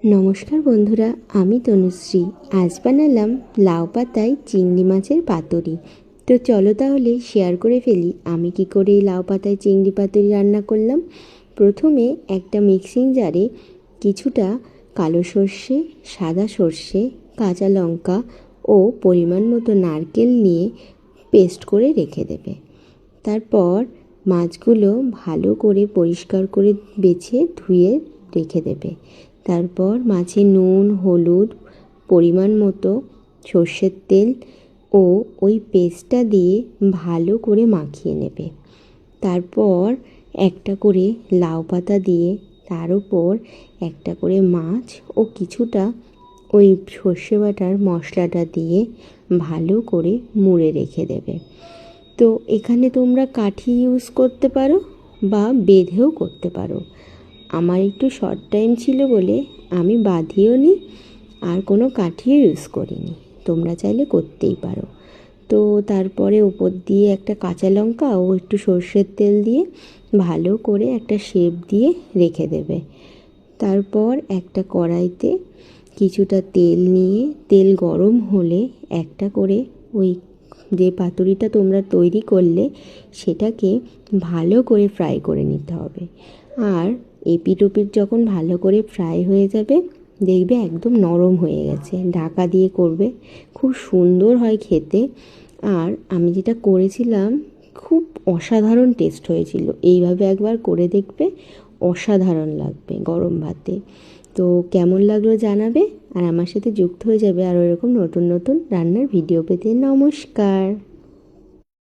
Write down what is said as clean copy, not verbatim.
নমস্কার বন্ধুরা, আমি তনুশ্রী। আজ বানালাম লাউ পাতায় চিংড়ি মাছের পাতুরি। তো চলো তাহলে শেয়ার করে ফেলি আমি কি করে লাউ পাতায় চিংড়ি পাতুরি রান্না করলাম। প্রথমে একটা মিক্সিং জারে কিছুটা কালো সর্ষে, সাদা সর্ষে, কাঁচা লঙ্কা ও পরিমাণ মতো নারকেল নিয়ে পেস্ট করে রেখে দেবে। তারপর মাছগুলো ভালো করে পরিষ্কার করে বেছে ধুয়ে রেখে দেবে। তারপর মাছে নুন, হলুদ, পরিমাণ মতো সর্ষের তেল ও ওই পেস্টটা দিয়ে ভালো করে মাখিয়ে নেবে। তারপর একটা করে লাউ পাতা দিয়ে তার উপর একটা করে মাছ ও কিছুটা ওই সর্ষে বাটার মশলাটা দিয়ে ভালো করে মুড়ে রেখে দেবে। তো এখানে তোমরা কাঠি ইউজ করতে পারো বা বেঁধেও করতে পারো। আমার একটু শর্ট টাইম ছিল বলে আমি বাঁধিও নি আর কোনো কাঠিও ইউজ করিনি। তোমরা চাইলে করতেই পারো। তো তারপরে উপর দিয়ে একটা কাঁচা লঙ্কা ও একটু সর্ষের তেল দিয়ে ভালো করে একটা শেপ দিয়ে রেখে দেবে। তারপর একটা কড়াইতে কিছুটা তেল নিয়ে তেল গরম হলে একটা করে ওই যে পাতুরিটা তোমরা তৈরি করলে সেটাকে ভালো করে ফ্রাই করে নিতে হবে। আর এপিট ওপিট যখন ভালো করে ফ্রাই হয়ে যাবে দেখবে একদম নরম হয়ে গেছে। ঢাকা দিয়ে করবে, খুব সুন্দর হয় খেতে। আর আমি যেটা করেছিলাম খুব অসাধারণ টেস্ট হয়েছিল। এইভাবে একবার করে দেখবে, অসাধারণ লাগবে গরম ভাতে। তো কেমন লাগলো জানাবে আর আমার সাথে যুক্ত হয়ে যাবে আরও এরকম নতুন নতুন রান্নার ভিডিও পেতে। নমস্কার।